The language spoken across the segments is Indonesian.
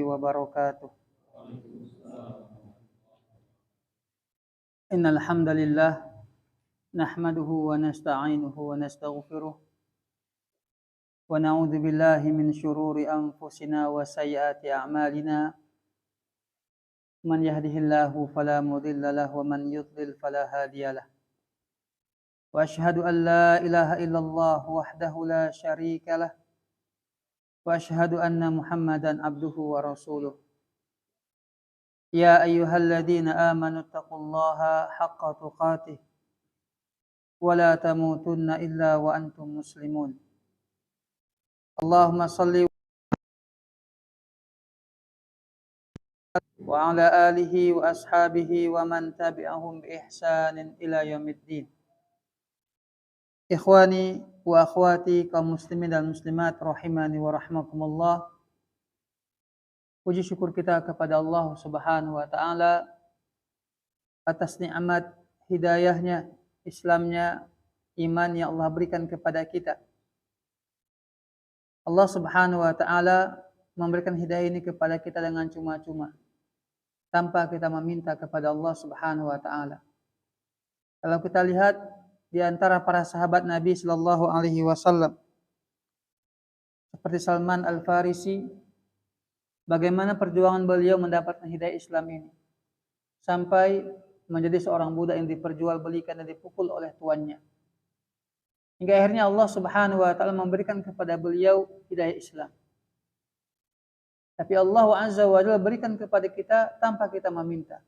wabarakatuh. Innal hamdalillah nahmaduhu wa nasta'inuhu wa nastaghfiruh wa na'udzu billahi min syururi anfusina wa sayyiati a'malina. Man yahdihillahu fala mudilla lahu wa man yudlil fala hadiyalah. Wa asyhadu an la ilaha illallah wahdahu la syarika lah. Wa asyhadu anna Muhammadan abduhu wa rasuluh. Ya ayyuhalladzina amanu taqullaha haqqa tuqatih wa la tamutunna illa wa antum muslimun. Allahumma salli wa ala alihi wa ashabihi wa man tabi'ahum bi ihsanin ila yaumiddin. Ikhwani wa akhwati kaum muslimin dan muslimat rahimani wa rahmakumullah. Puji syukur kita kepada Allah Subhanahu wa taala atas nikmat hidayahnya, Islamnya, iman yang Allah berikan kepada kita. Allah Subhanahu wa taala memberikan hidayah ini kepada kita dengan cuma-cuma, tanpa kita meminta kepada Allah Subhanahu wa taala. Kalau kita lihat di antara para sahabat Nabi sallallahu alaihi wasallam seperti Salman Al-Farisi, bagaimana perjuangan beliau mendapatkan hidayah Islam ini sampai menjadi seorang budak yang diperjualbelikan dan dipukul oleh tuannya. Hingga akhirnya Allah Subhanahu wa taala memberikan kepada beliau hidayah Islam. Tapi Allah Azza wa Jalla berikan kepada kita tanpa kita meminta,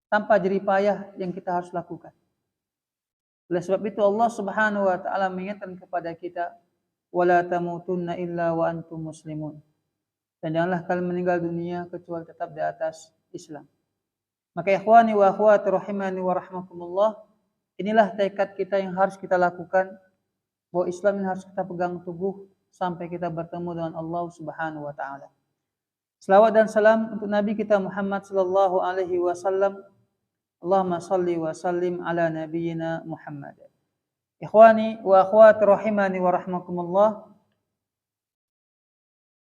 tanpa jerih payah yang kita harus lakukan. Oleh sebab itu Allah Subhanahu wa taala mengingatkan kepada kita, wala tamutunna illa wa antum muslimun. Dan janganlah kalian meninggal dunia kecuali tetap di atas Islam. Maka ikhwani wa akhwati rahimani wa rahmakumullah, inilah tekad kita yang harus kita lakukan, bahwa Islam ini harus kita pegang teguh sampai kita bertemu dengan Allah Subhanahu wa taala. Selawat dan salam untuk Nabi kita Muhammad sallallahu alaihi wasallam. Allahumma salli wa sallim ala nabiyyina Muhammad. Ikhwani wa akhwati rahimani wa rahmakumullah.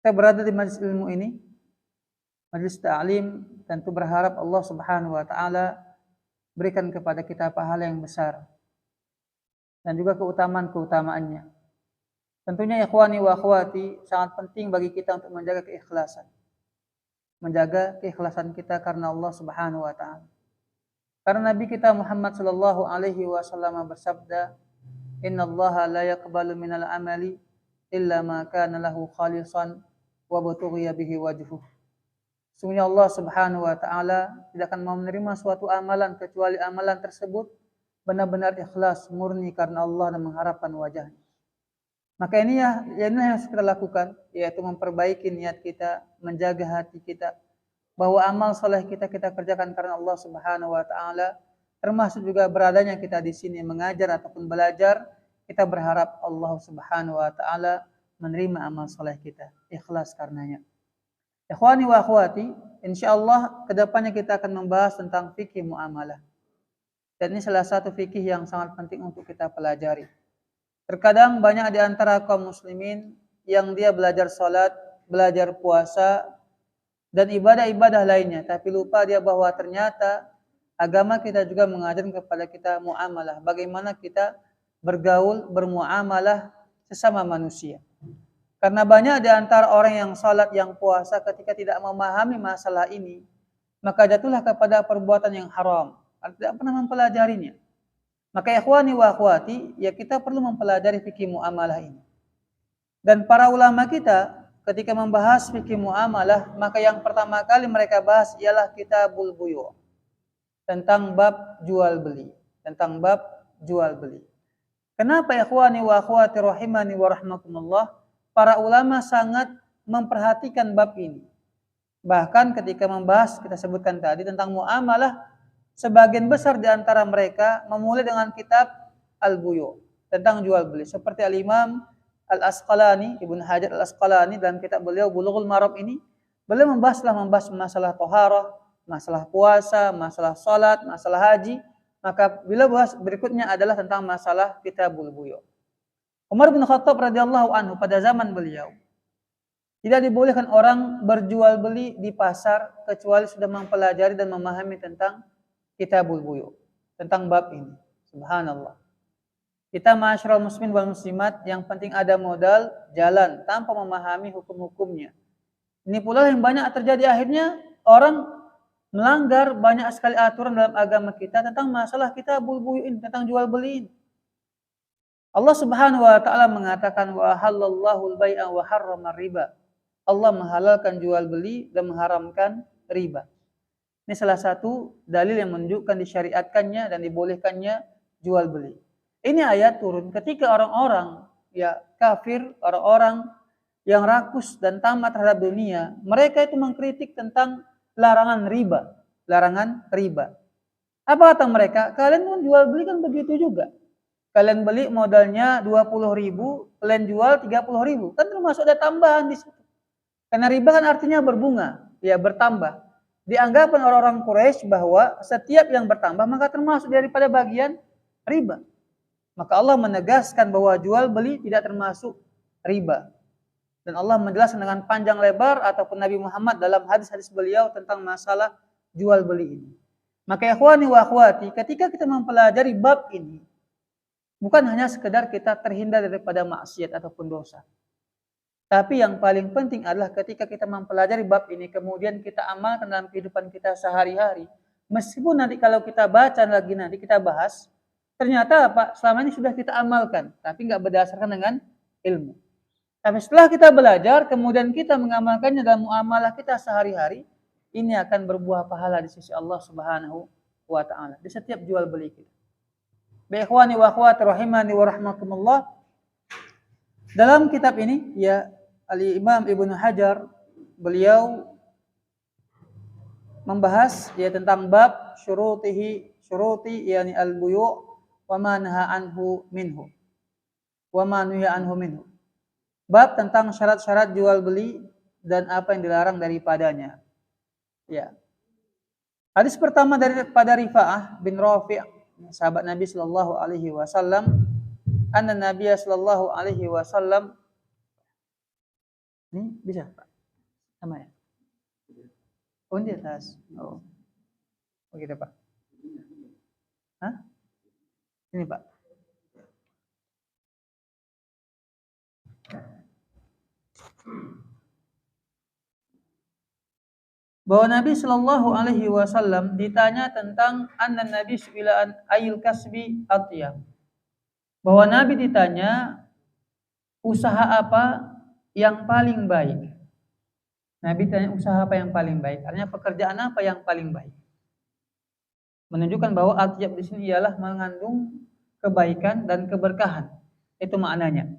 Kita berada di majlis ilmu ini, majlis ta'lim, tentu berharap Allah Subhanahu wa taala berikan kepada kita pahala yang besar dan juga keutamaan-keutamaannya. Tentunya ikhwani wa akhwati, sangat penting bagi kita untuk menjaga keikhlasan. Menjaga keikhlasan kita karena Allah Subhanahu wa taala. Karena Nabi kita Muhammad sallallahu alaihi wasallam bersabda, "Innallaha la yaqbalu minal amali illa ma kana lahu khalisan wa butughiya bihi wajhuh." Sesungguhnya Allah Subhanahu wa taala tidak akan mau menerima suatu amalan kecuali amalan tersebut benar-benar ikhlas, murni karena Allah dan mengharapkan wajahnya. Maka inilah yang harus kita lakukan, yaitu memperbaiki niat kita, menjaga hati kita, bahwa amal soleh kita kerjakan karena Allah Subhanahu wa taala, termasuk juga beradanya kita di sini mengajar ataupun belajar, kita berharap Allah Subhanahu wa taala menerima amal soleh kita, ikhlas karenanya. Ikhwani wa akhwati, insyaallah kedepannya kita akan membahas tentang fikih muamalah. Dan ini salah satu fikih yang sangat penting untuk kita pelajari. Terkadang banyak di antara kaum muslimin yang dia belajar salat, belajar puasa, dan ibadah-ibadah lainnya, tapi lupa dia bahwa ternyata agama kita juga mengajarkan kepada kita muamalah, bagaimana kita bergaul, bermuamalah sesama manusia. Karena banyak di antara orang yang salat, yang puasa, ketika tidak memahami masalah ini, maka jatuhlah kepada perbuatan yang haram, tidak pernah mempelajarinya. Maka ikhwani wa akhwati, ya kita perlu mempelajari fikih muamalah ini. Dan para ulama kita ketika membahas fikih muamalah, maka yang pertama kali mereka bahas ialah kitabul buyu', tentang bab jual beli, tentang bab jual beli. Kenapa ikhwani wa akhwati rahimani wa rahmakumullah, para ulama sangat memperhatikan bab ini. Bahkan ketika membahas, kita sebutkan tadi tentang muamalah, sebagian besar di antara mereka memulai dengan kitab al-buyu', tentang jual beli, seperti al-Imam Al-Asqalani, Ibnu Hajar Al-Asqalani dalam kitab beliau Bulughul Maram ini, beliau membahas masalah taharah, masalah puasa, masalah salat, masalah haji. Maka beliau bahas berikutnya adalah tentang masalah kitabul buyu'. Umar bin Khattab radhiyallahu anhu pada zaman beliau, Tidak dibolehkan orang berjual beli di pasar kecuali sudah mempelajari dan memahami tentang kitabul buyu, tentang bab ini. Subhanallah. Kita ma'asyiral muslimin wal muslimat, yang penting ada modal jalan tanpa memahami hukum-hukumnya. Ini pula yang banyak terjadi, akhirnya orang melanggar banyak sekali aturan dalam agama kita tentang masalah kitabul buyu ini, tentang jual beli ini. Allah Subhanahu wa taala mengatakan wa halallahu al-bai'a wa harrama riba. Allah menghalalkan jual beli dan mengharamkan riba. Ini salah satu dalil yang menunjukkan disyariatkannya dan dibolehkannya jual beli. Ini ayat turun ketika orang-orang ya kafir, orang-orang yang rakus dan tamat terhadap dunia, mereka itu mengkritik tentang larangan riba. Larangan riba. Apa kata mereka? Kalian kan jual beli kan begitu juga. Kalian beli modalnya 20.000, kalian jual 30.000. Kan termasuk ada tambahan di situ. Karena riba kan artinya berbunga, ya bertambah. Dianggapan orang-orang Quraisy bahwa setiap yang bertambah maka termasuk daripada bagian riba. Maka Allah menegaskan bahwa jual beli tidak termasuk riba. Dan Allah menjelaskan dengan panjang lebar ataupun Nabi Muhammad dalam hadis-hadis beliau tentang masalah jual beli ini. Maka ikhwani wa akhwati, ketika kita mempelajari bab ini, bukan hanya sekedar kita terhindar daripada maksiat ataupun dosa. Tapi yang paling penting adalah ketika kita mempelajari bab ini, kemudian kita amalkan dalam kehidupan kita sehari-hari. Meskipun nanti kalau kita baca lagi, nanti kita bahas, ternyata apa? Selama ini sudah kita amalkan, tapi nggak berdasarkan dengan ilmu. Tapi setelah kita belajar, kemudian kita mengamalkannya dalam muamalah kita sehari-hari, ini akan berbuah pahala di sisi Allah Subhanahu wa taala di setiap jual beli kita. Ikhwani wa akhwati rahimani wa rahmakumullah. Dalam kitab ini ya Al-Imam Ibnu Hajar beliau membahas ya tentang bab syuruti yani al-buyu' wa ma naha anhu minhu. Wa ma nuhiya anhu minhu. Bab tentang syarat-syarat jual beli dan apa yang dilarang daripadanya. Ya. Hadis pertama daripada Rifa'ah bin Rafi', sahabat Nabi sallallahu alaihi wasallam, anna Nabi sallallahu alaihi wasallam, ini bisa Pak? Sama ya? Oh, di atas. Oh. Begitu Pak. Hah? Ini Pak. Bahwa Nabi Shallallahu Alaihi Wasallam ditanya tentang anna Nabi su'ilan ayil kasbi atiyab. Bahwa Nabi ditanya usaha apa yang paling baik. Nabi tanya usaha apa yang paling baik. Artinya pekerjaan apa yang paling baik. Menunjukkan bahwa atiyab di sini ialah mengandung kebaikan dan keberkahan. Itu maknanya.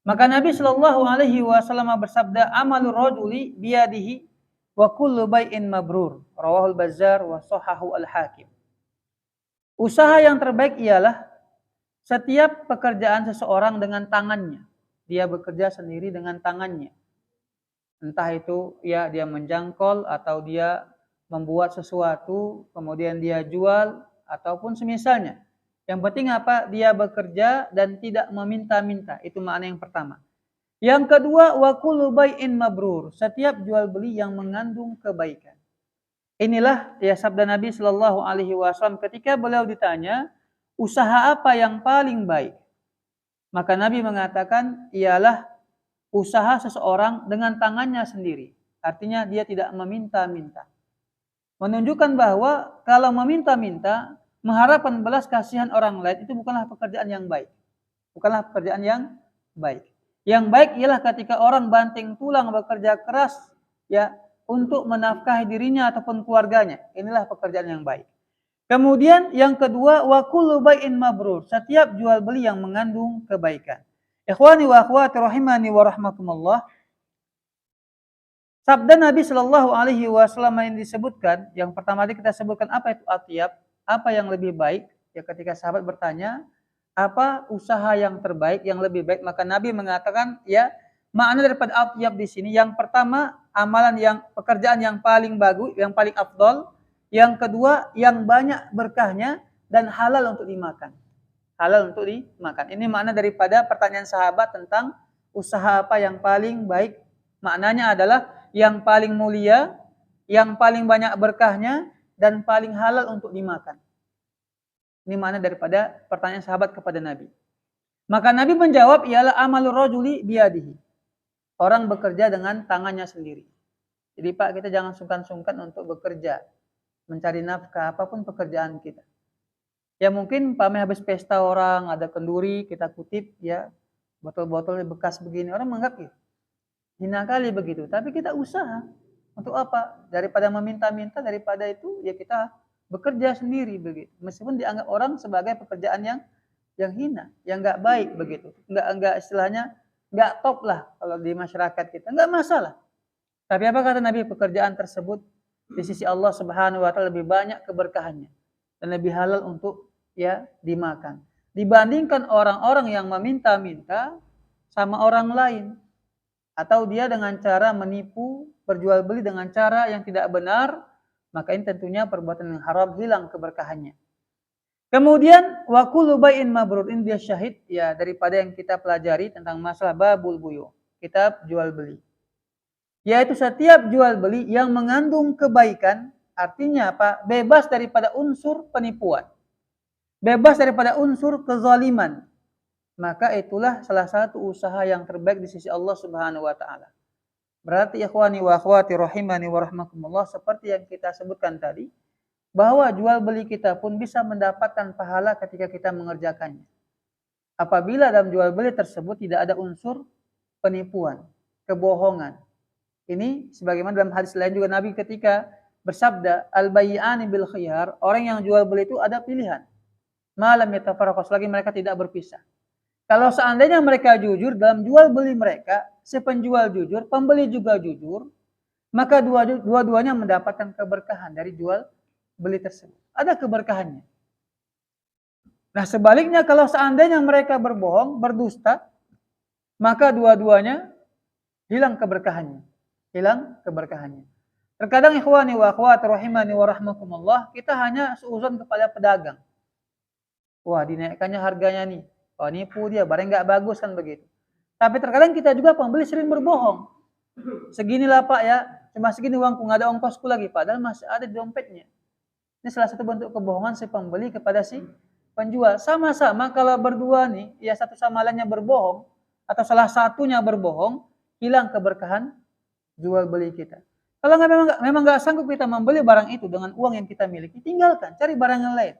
Maka Nabi Shallallahu Alaihi Wasallam bersabda, amalur rajuli biyadihi wa kullu bai'in mabrur. Rawahul Bazzar wa sahahu al-Hakim. Usaha yang terbaik ialah setiap pekerjaan seseorang dengan tangannya. Dia bekerja sendiri dengan tangannya. Entah itu ya dia menjangkol atau dia membuat sesuatu kemudian dia jual ataupun semisalnya. Yang penting apa? Dia bekerja dan tidak meminta-minta. Itu makna yang pertama. Yang kedua, wa kullu bai'in mabrur. Setiap jual beli yang mengandung kebaikan. Inilah ya sabda Nabi Shallallahu Alaihi Wasallam ketika beliau ditanya usaha apa yang paling baik. Maka Nabi mengatakan ialah usaha seseorang dengan tangannya sendiri. Artinya dia tidak meminta-minta. Menunjukkan bahwa kalau meminta-minta, mengharapkan belas kasihan orang lain itu bukanlah pekerjaan yang baik. Bukanlah pekerjaan yang baik. Yang baik ialah ketika orang banting tulang bekerja keras ya untuk menafkahi dirinya ataupun keluarganya. Inilah pekerjaan yang baik. Kemudian yang kedua, wa kullu bai'in mabrur. Setiap jual beli yang mengandung kebaikan. Ikhwani wa akhwati rahimani wa rahmakumullah. Sabda Nabi Shallallahu Alaihi Wasallam yang disebutkan, yang pertama tadi kita sebutkan apa itu atiyab, apa yang lebih baik. Ya ketika sahabat bertanya, apa usaha yang terbaik, yang lebih baik, maka Nabi mengatakan, ya makna daripada atiyab di sini, yang pertama amalan yang pekerjaan yang paling bagus, yang paling afdol. Yang kedua, yang banyak berkahnya dan halal untuk dimakan. Halal untuk dimakan. Ini makna daripada pertanyaan sahabat tentang usaha apa yang paling baik Maknanya adalah yang paling mulia, yang paling banyak berkahnya, dan paling halal untuk dimakan. Ini makna daripada pertanyaan sahabat kepada Nabi. Maka Nabi menjawab, ialah amalur rajuli biyadihi. Orang bekerja dengan tangannya sendiri. Jadi Pak, kita jangan sungkan-sungkan untuk bekerja, mencari nafkah, apapun pekerjaan kita. Ya mungkin pameh habis pesta orang, ada kenduri, kita kutip ya, botol-botol bekas begini, orang menganggap ya, hina kali begitu. Tapi kita usaha. Untuk apa? Daripada meminta-minta, daripada itu ya kita bekerja sendiri begitu. Meskipun dianggap orang sebagai pekerjaan yang hina, yang nggak baik begitu, nggak istilahnya nggak top lah kalau di masyarakat kita, nggak masalah. Tapi apa kata Nabi, pekerjaan tersebut di sisi Allah Subhanahu Wa Taala lebih banyak keberkahannya dan lebih halal untuk ya dimakan dibandingkan orang-orang yang meminta-minta sama orang lain atau dia dengan cara menipu, berjual beli dengan cara yang tidak benar, maka ini tentunya perbuatan yang haram, hilang keberkahannya. Kemudian wa kullu bai'in mabrur, ini dia syahid ya daripada yang kita pelajari tentang masalah babul buyu, kitab jual beli. Yaitu setiap jual beli yang mengandung kebaikan, artinya apa? Bebas daripada unsur penipuan. Bebas daripada unsur kezaliman. Maka itulah salah satu usaha yang terbaik di sisi Allah Subhanahu wa taala. Berarti ikhwani wa akhwati rahimani wa rahmakumullah, seperti yang kita sebutkan tadi, bahwa jual beli kita pun bisa mendapatkan pahala ketika kita mengerjakannya. Apabila dalam jual beli tersebut tidak ada unsur penipuan, kebohongan. Ini sebagaimana dalam hadis lain juga Nabi ketika bersabda, al-bai'ani bil khiyar, orang yang jual beli itu ada pilihan. Malam yatafarraqu, selagi mereka tidak berpisah. Kalau seandainya mereka jujur dalam jual beli mereka, si penjual jujur, pembeli juga jujur, maka dua-duanya mendapatkan keberkahan dari jual beli tersebut. Ada keberkahannya. Nah sebaliknya kalau seandainya mereka berbohong, berdusta, maka dua-duanya hilang keberkahannya. Hilang keberkahannya. Terkadang ikhwani wa akhwat rahimani wa rahmakumullah, kita hanya seuzon kepada pedagang. Wah dinaikkannya harganya nih. Oh nipu dia, barang nggak bagus kan begitu. Tapi terkadang kita juga pembeli sering berbohong. Seginilah Pak ya, cuma segini uangku, nggak ada ongkosku lagi. Padahal masih ada di dompetnya. Ini salah satu bentuk kebohongan si pembeli kepada si penjual. Sama-sama kalau berdua nih, ya satu sama lainnya berbohong, atau salah satunya berbohong, hilang keberkahan jual beli kita. Kalau memang nggak sanggup kita membeli barang itu dengan uang yang kita miliki, tinggalkan, cari barang yang lain.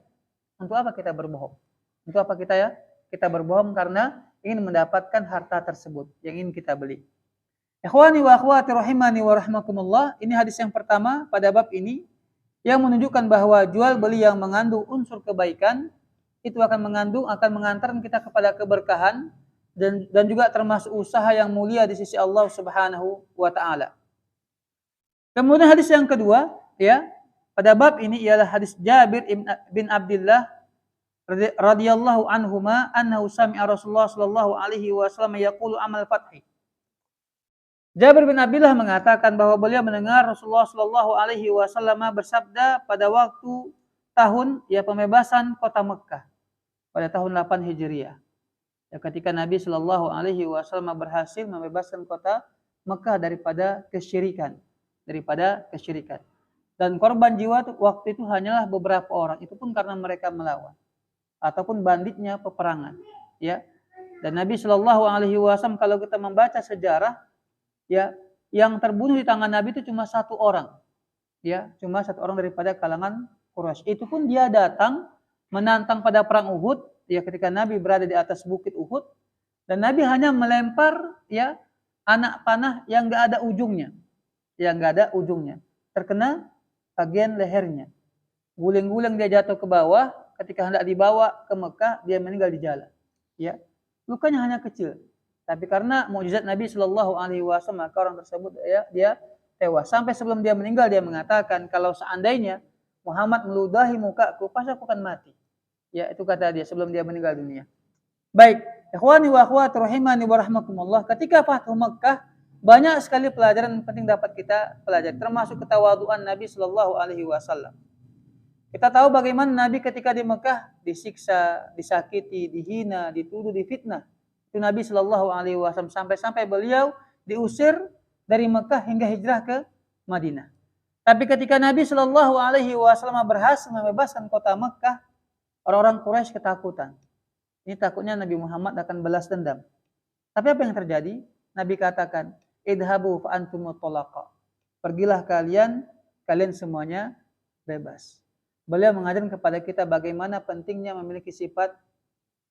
Untuk apa kita berbohong? Untuk apa kita berbohong karena ingin mendapatkan harta tersebut yang ingin kita beli. Ikhwani wa akhwati rahimani wa rahmakumullah, ini hadis yang pertama pada bab ini yang menunjukkan bahwa jual beli yang mengandung unsur kebaikan itu akan mengantarkan kita kepada keberkahan dan juga termasuk usaha yang mulia di sisi Allah Subhanahu wa taala. Kemudian hadis yang kedua ya, pada bab ini ialah hadis Jabir bin Abdullah radhiyallahu anhuma annahu sami'a Rasulullah sallallahu alaihi wasallam yaqulu amal fathi. Jabir bin Abdullah mengatakan bahwa beliau mendengar Rasulullah sallallahu alaihi wasallam bersabda pada waktu tahun ya pembebasan kota Mekah pada tahun 8 Hijriah. Ya, ketika Nabi sallallahu alaihi wasallam berhasil membebaskan kota Mekah daripada kesyirikan. Dan korban jiwa waktu itu hanyalah beberapa orang, itu pun karena mereka melawan ataupun banditnya peperangan, ya. Dan Nabi sallallahu alaihi wasallam kalau kita membaca sejarah, ya, yang terbunuh di tangan Nabi itu cuma satu orang, ya, cuma satu orang daripada kalangan Quraisy. Itu pun dia datang menantang pada perang Uhud, ya, ketika Nabi berada di atas bukit Uhud, dan Nabi hanya melempar, ya, anak panah yang nggak ada ujungnya, terkena bagian lehernya, guling-guling dia jatuh ke bawah. Ketika hendak dibawa ke Mekah, dia meninggal di jalan. Ya, lukanya hanya kecil. Tapi karena mukjizat Nabi Shallallahu Alaihi Wasallam, maka orang tersebut ya, dia tewas. Sampai sebelum dia meninggal, dia mengatakan, kalau seandainya Muhammad meludahi mukaku, pasti aku akan mati. Ya, itu kata dia sebelum dia meninggal dunia. Baik, ikhwani wa akhwati rahimani wa rahmakumullah. Ketika Fathu Mekah, banyak sekali pelajaran yang penting dapat kita pelajari, termasuk ketawaduan Nabi Shallallahu Alaihi Wasallam. Kita tahu bagaimana Nabi ketika di Mekah disiksa, disakiti, dihina, dituduh, difitnah. Itu Nabi Shallallahu Alaihi Wasallam sampai-sampai beliau diusir dari Mekah hingga hijrah ke Madinah. Tapi ketika Nabi Shallallahu Alaihi Wasallam berhasil membebaskan kota Mekah, orang-orang Quraisy ketakutan. Ini takutnya Nabi Muhammad akan balas dendam. Tapi apa yang terjadi? Nabi katakan, idhabu fa antumut talaqa. Pergilah kalian semuanya bebas. Beliau mengajarkan kepada kita bagaimana pentingnya memiliki sifat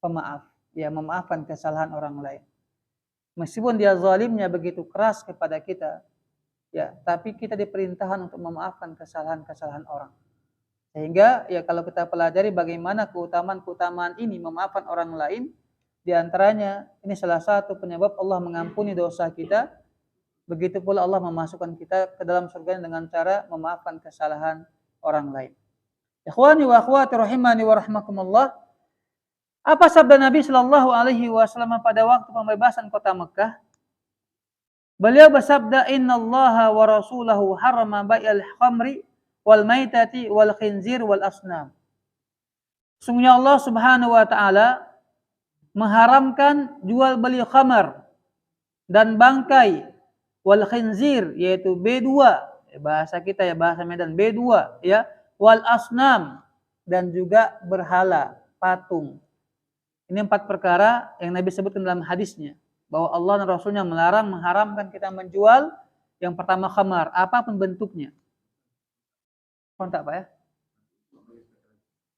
pemaaf, ya, memaafkan kesalahan orang lain. Meskipun dia zalimnya begitu keras kepada kita, ya, tapi kita diperintahkan untuk memaafkan kesalahan-kesalahan orang. Sehingga ya kalau kita pelajari bagaimana keutamaan ini memaafkan orang lain, di antaranya ini salah satu penyebab Allah mengampuni dosa kita. Begitu pula Allah memasukkan kita ke dalam surga dengan cara memaafkan kesalahan orang lain. Ikhwani wa akhwati rahimani wa rahmakumullah. Apa sabda Nabi Shallallahu Alaihi Wasallam pada waktu pembebasan kota Mekah? Beliau bersabda, Innallaha wa rasulahu harrama bai'al khamri wal maitati wal khinzir wal asnam. Sungguhnya Allah Subhanahu wa taala mengharamkan jual beli khamar dan bangkai, wal khinzir yaitu B2, bahasa kita ya, bahasa Medan B2 ya, wal asnam dan juga berhala, patung. Ini 4 perkara yang Nabi sebutkan dalam hadisnya, bahwa Allah dan Rasulnya melarang, mengharamkan kita menjual. Yang pertama khamar, apapun bentuknya. Kontak Pak ya.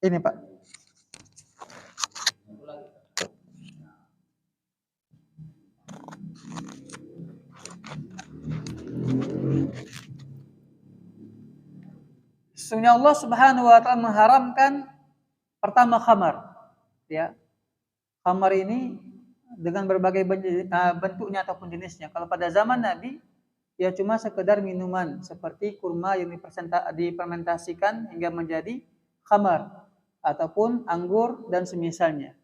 Ini Pak. Sesungguhnya Allah Subhanahu wa taala mengharamkan pertama khamar, ya. Khamar ini dengan berbagai bentuknya ataupun jenisnya. Kalau pada zaman Nabi, ya cuma sekedar minuman seperti kurma yang difermentasikan hingga menjadi khamar ataupun anggur dan semisalnya.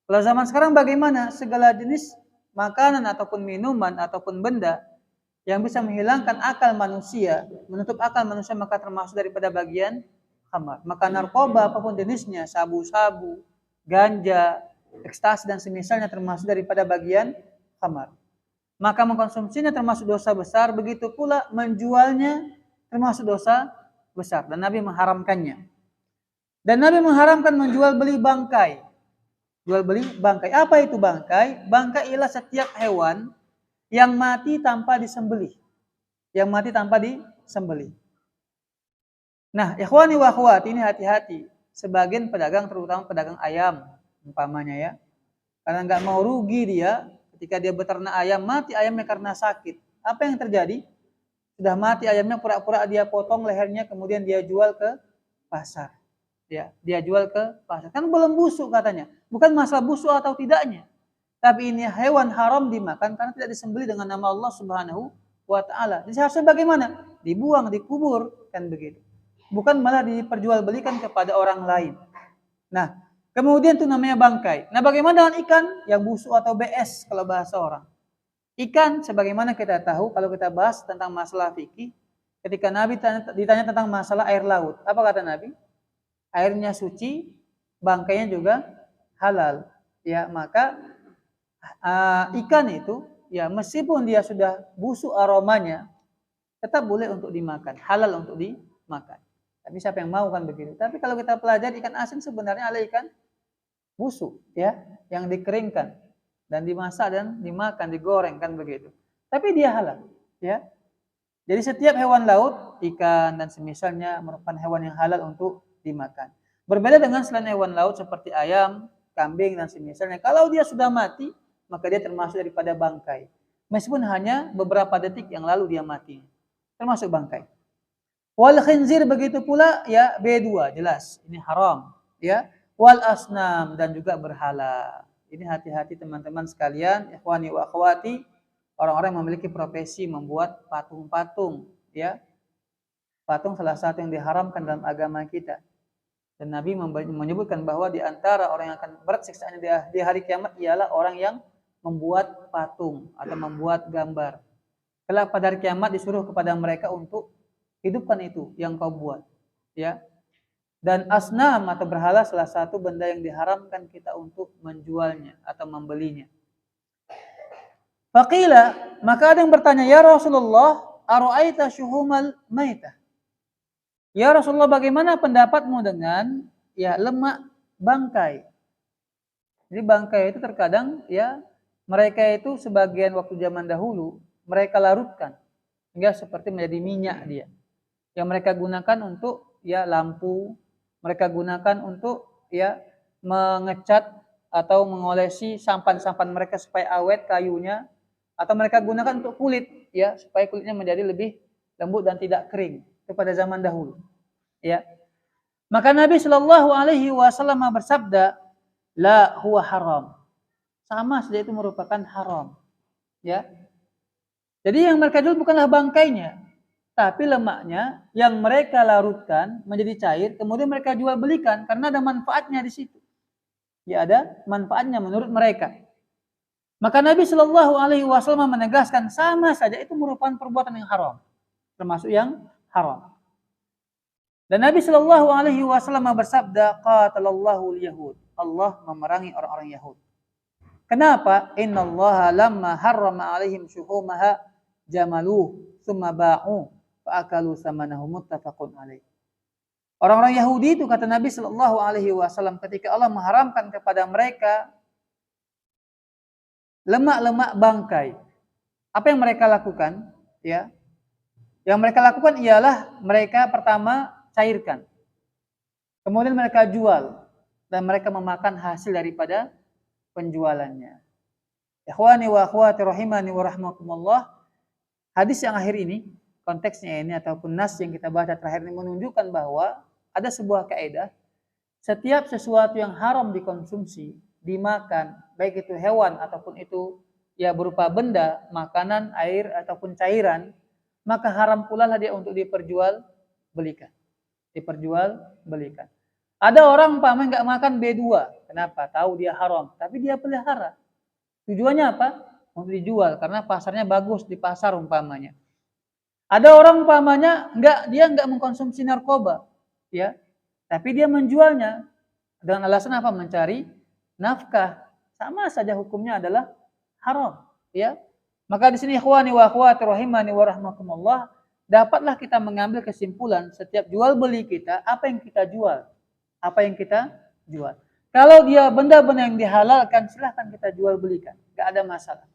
Kalau zaman sekarang bagaimana? Segala jenis makanan ataupun minuman ataupun benda yang bisa menghilangkan akal manusia, menutup akal manusia, maka termasuk daripada bagian khamar. Maka narkoba apapun jenisnya, sabu-sabu, ganja, ekstasi dan semisalnya termasuk daripada bagian khamar. Maka mengkonsumsinya termasuk dosa besar, begitu pula menjualnya termasuk dosa besar, dan Nabi mengharamkannya. Dan Nabi mengharamkan menjual beli bangkai. Jual beli bangkai. Apa itu bangkai? Bangkai ialah setiap hewan yang mati tanpa disembelih. Yang mati tanpa disembelih. Nah, ikhwani wa akhwati, ini hati-hati. Sebagian pedagang, terutama pedagang ayam, umpamanya ya, karena nggak mau rugi dia, ketika dia beternak ayam, mati ayamnya karena sakit. Apa yang terjadi? Sudah mati ayamnya, pura-pura dia potong lehernya, kemudian dia jual ke pasar. Ya, dia jual ke pasar. Kan belum busuk katanya. Bukan masalah busuk atau tidaknya. Tapi ini hewan haram dimakan karena tidak disembelih dengan nama Allah Subhanahu wa taala. Jadi harusnya bagaimana? Dibuang, dikubur, kan begitu. Bukan malah diperjualbelikan kepada orang lain. Nah, kemudian itu namanya bangkai. Nah, bagaimana dengan ikan yang busuk atau BS kalau bahasa orang? Ikan, sebagaimana kita tahu, kalau kita bahas tentang masalah fikih, ketika Nabi ditanya tentang masalah air laut, apa kata Nabi? Airnya suci, bangkainya juga halal. Ya, maka ikan itu, ya meskipun dia sudah busuk aromanya, tetap boleh untuk dimakan, halal untuk dimakan. Tapi siapa yang mau kan begitu? Tapi kalau kita pelajari ikan asin sebenarnya adalah ikan busuk, ya, yang dikeringkan dan dimasak dan dimakan, digoreng kan begitu. Tapi dia halal, ya. Jadi setiap hewan laut, ikan dan semisalnya merupakan hewan yang halal untuk dimakan. Berbeda dengan selain hewan laut seperti ayam, kambing dan semisalnya. Kalau dia sudah mati, maka dia termasuk daripada bangkai. Meskipun hanya beberapa detik yang lalu dia mati. Termasuk bangkai. Wal khinzir begitu pula, ya, B2 jelas ini haram, ya. Wal asnam dan juga berhala. Ini hati-hati teman-teman sekalian, ikhwani wa akhwati, orang-orang yang memiliki profesi membuat patung-patung, ya. Patung salah satu yang diharamkan dalam agama kita. Dan Nabi menyebutkan bahwa di antara orang yang akan berat siksaannya di hari kiamat ialah orang yang membuat patung atau membuat gambar. Kelak pada hari kiamat disuruh kepada mereka untuk hidupkan itu yang kau buat, ya. Dan asnam atau berhala salah satu benda yang diharamkan kita untuk menjualnya atau membelinya. Faqila, maka ada yang bertanya, ya Rasulullah, ara'aita syuhumal maitah? Ya Rasulullah, bagaimana pendapatmu dengan ya lemak bangkai? Jadi bangkai itu terkadang ya mereka itu sebagian waktu zaman dahulu mereka larutkan hingga seperti menjadi minyak dia. Yang mereka gunakan untuk ya lampu, mereka gunakan untuk ya mengecat atau mengolesi sampan-sampan mereka supaya awet kayunya, atau mereka gunakan untuk kulit ya supaya kulitnya menjadi lebih lembut dan tidak kering. Itu pada zaman dahulu. Ya. Maka Nabi Shallallahu alaihi wasallam bersabda, la huwa haram. Sama saja itu merupakan haram. Ya. Jadi yang mereka jual bukanlah bangkainya, tapi lemaknya yang mereka larutkan menjadi cair, kemudian mereka jual belikan karena ada manfaatnya di situ. Ya, ada manfaatnya menurut mereka. Maka Nabi Shallallahu alaihi wasallam menegaskan sama saja itu merupakan perbuatan yang haram, termasuk yang haram. Dan Nabi Shallallahu alaihi wasallam bersabda, qatalallahu al-yahud. Allah memerangi orang-orang Yahudi. Kenapa? Innallaha lamma harrama alaihim syuhumaha jamaluh thumma ba'u fa akalu samanahu muttafaqun alaih. Orang-orang Yahudi itu kata Nabi Shallallahu alaihi wasallam ketika Allah mengharamkan kepada mereka lemak-lemak bangkai. Apa yang mereka lakukan? Ya. Yang mereka lakukan ialah mereka pertama cairkan. Kemudian mereka jual dan mereka memakan hasil daripada penjualannya. Ikhwani wa akhwati rahimani wa rahmakumullah. Hadis yang akhir ini, konteksnya ini ataupun nas yang kita baca terakhir ini menunjukkan bahwa ada sebuah kaidah, setiap sesuatu yang haram dikonsumsi, dimakan, baik itu hewan ataupun itu ya berupa benda, makanan, air ataupun cairan, maka haram pula lah dia untuk diperjualbelikan. Ada orang umpamanya nggak makan B2, kenapa? Tahu dia haram, tapi dia pelihara. Tujuannya apa? Untuk dijual karena pasarnya bagus di pasar umpamanya. Ada orang umpamanya dia nggak mengkonsumsi narkoba, ya, tapi dia menjualnya dengan alasan apa? Mencari nafkah. Sama saja hukumnya adalah haram, ya. Maka di sini ikhwani wa akhwati rahimani wa rahmakumullah, dapatlah kita mengambil kesimpulan setiap jual beli kita, apa yang kita jual. Kalau dia benda-benda yang dihalalkan, silahkan kita jual belikan, gak ada masalah.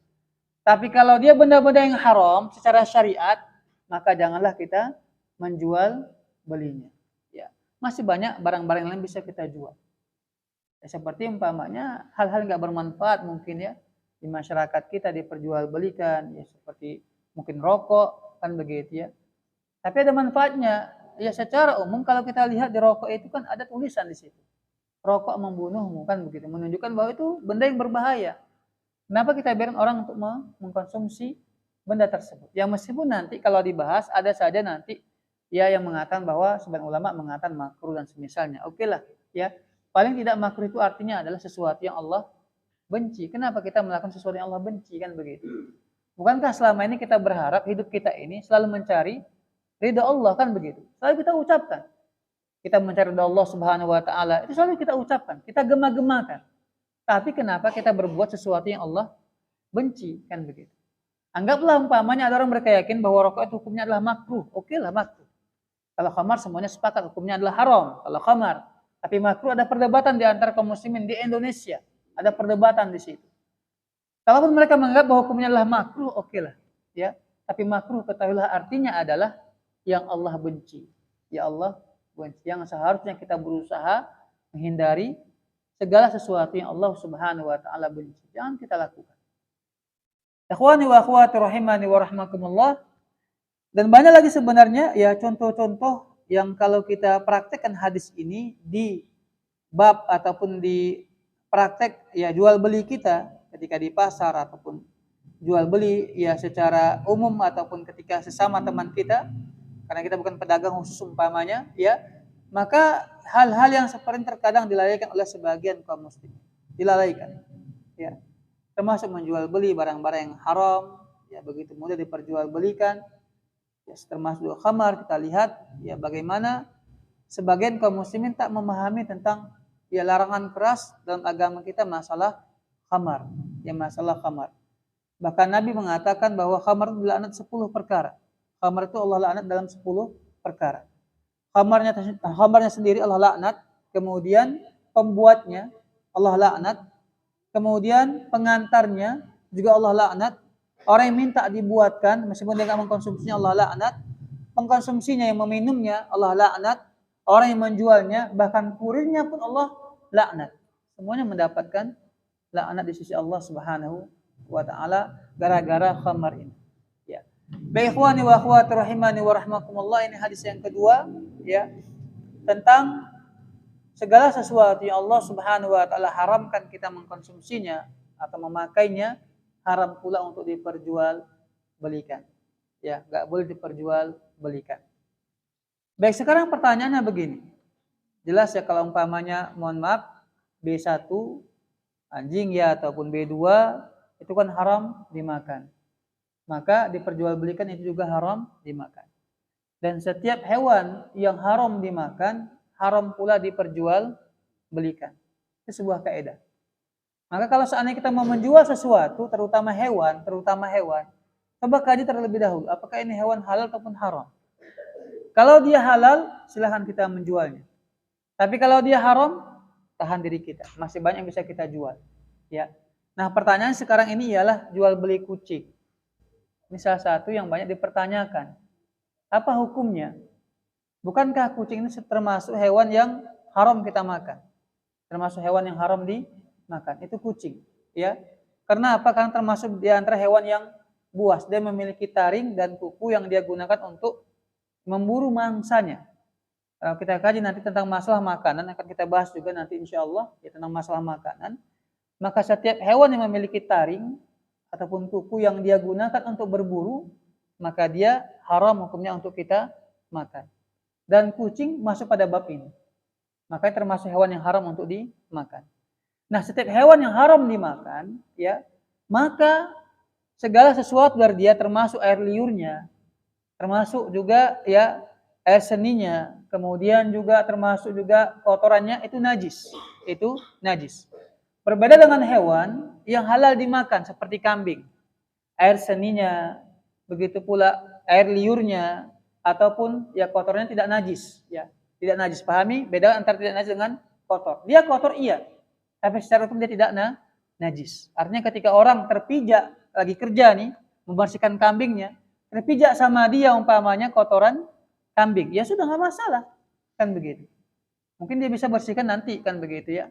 Tapi kalau dia benda-benda yang haram secara syariat, maka janganlah kita menjual belinya. Ya, masih banyak barang-barang yang bisa kita jual. Ya, seperti umpamanya hal-hal nggak bermanfaat mungkin ya di masyarakat kita diperjualbelikan, ya seperti mungkin rokok kan begitu ya. Tapi ada manfaatnya. Ya secara umum kalau kita lihat di rokok itu kan ada tulisan di situ. Rokok membunuhmu kan begitu, menunjukkan bahwa itu benda yang berbahaya. Kenapa kita biarkan orang untuk mengkonsumsi benda tersebut? Ya meskipun nanti kalau dibahas ada saja nanti ya yang mengatakan bahwa sebagian ulama mengatakan makruh dan semisalnya. Oke lah, ya. Paling tidak makruh itu artinya adalah sesuatu yang Allah benci. Kenapa kita melakukan sesuatu yang Allah benci kan begitu? Bukankah selama ini kita berharap hidup kita ini selalu mencari ridha Allah kan begitu? Selalu kita ucapkan. Kita mencari ridha Allah Subhanahu wa taala, itu selalu kita ucapkan, kita gema-gemakan. Tapi kenapa kita berbuat sesuatu yang Allah benci kan begitu? Anggaplah umpamanya ada orang mereka yakin bahwa rokok itu hukumnya adalah makruh. Oke lah makruh. Kalau khamar semuanya sepakat hukumnya adalah haram. Kalau khamar, tapi makruh ada perdebatan di antara kaum muslimin di Indonesia. Ada perdebatan di situ. Kalaupun mereka menganggap bahwa hukumnya adalah makruh, oke lah. Ya. Tapi makruh ketahuilah artinya adalah yang Allah benci. Ya Allah benci. Yang seharusnya kita berusaha menghindari segala sesuatu yang Allah Subhanahu wa taala benci. Jangan kita lakukan. Ikhwani wa akhwati rahimani wa rahmakumullah. Dan banyak lagi sebenarnya ya contoh-contoh yang kalau kita praktekkan hadis ini di bab ataupun di praktek ya jual beli kita ketika di pasar ataupun jual beli ya secara umum ataupun ketika sesama teman kita, karena kita bukan pedagang khusus umpamanya ya, maka hal-hal yang seperti terkadang dilalaikan oleh sebagian kaum muslim, dilalaikan ya, termasuk menjual beli barang-barang yang haram ya begitu mudah diperjualbelikan ya, termasuk khamar. Kita lihat ya bagaimana sebagian kaum muslimin tak memahami tentang ya larangan keras dalam agama kita masalah khamar, ya masalah khamar. Bahkan Nabi mengatakan bahwa khamar itu dilaknat 10 perkara. Khamar itu Allah laknat dalam 10 perkara. Khamarnya sendiri Allah laknat, kemudian pembuatnya Allah laknat, kemudian pengantarnya juga Allah laknat, orang yang minta dibuatkan meskipun dia enggak mengkonsumsinya Allah laknat, pengkonsumsinya yang meminumnya Allah laknat, orang yang menjualnya, bahkan kurirnya pun Allah laknat. Semuanya mendapatkan laknat di sisi Allah Subhanahu wa taala gara-gara khamar ini. Ya. Baik ikhwani wa akhwati rahimani wa rahmakumullah, ini hadis yang kedua ya tentang segala sesuatu yang Allah Subhanahu wa taala haramkan kita mengkonsumsinya atau memakainya, haram pula untuk diperjualbelikan. Ya, enggak boleh diperjualbelikan. Baik, sekarang pertanyaannya begini. Jelas ya kalau umpamanya mohon maaf B1 anjing ya ataupun B2 itu kan haram dimakan. Maka diperjualbelikan itu juga haram dimakan. Dan setiap hewan yang haram dimakan, haram pula diperjualbelikan. Itu sebuah kaidah. Maka kalau seandainya kita mau menjual sesuatu, terutama hewan, coba kaji terlebih dahulu, apakah ini hewan halal ataupun haram. Kalau dia halal, silahkan kita menjualnya. Tapi kalau dia haram, tahan diri kita. Masih banyak yang bisa kita jual. Ya. Nah, pertanyaan sekarang ini ialah jual beli kucing. Ini salah satu yang banyak dipertanyakan. Apa hukumnya? Bukankah kucing ini termasuk hewan yang haram kita makan? Termasuk hewan yang haram dimakan. Itu kucing, ya. Karena apa? Karena termasuk di antara hewan yang buas. Dia memiliki taring dan kuku yang dia gunakan untuk memburu mangsanya. Kalau kita kaji nanti tentang masalah makanan, akan kita bahas juga nanti insya Allah ya, tentang masalah makanan. Maka setiap hewan yang memiliki taring ataupun kuku yang dia gunakan untuk berburu, maka dia haram hukumnya untuk kita makan. Dan kucing masuk pada bab ini. Maka termasuk hewan yang haram untuk dimakan. Nah, setiap hewan yang haram dimakan, ya, maka segala sesuatu dari dia termasuk air liurnya, termasuk juga ya air seninya, kemudian juga termasuk juga kotorannya itu najis. Itu najis. Berbeda dengan hewan yang halal dimakan seperti kambing. Air seninya, begitu pula air liurnya ataupun ya kotornya tidak najis, ya. Tidak najis. Pahami beda antara tidak najis dengan kotor. Dia kotor iya, tapi secara hukum dia tidak najis. Artinya ketika orang terpijak lagi kerja nih, membersihkan kambingnya, terpijak sama dia umpamanya kotoran kambing, ya sudah enggak masalah. Kan begitu. Mungkin dia bisa bersihkan nanti kan begitu ya.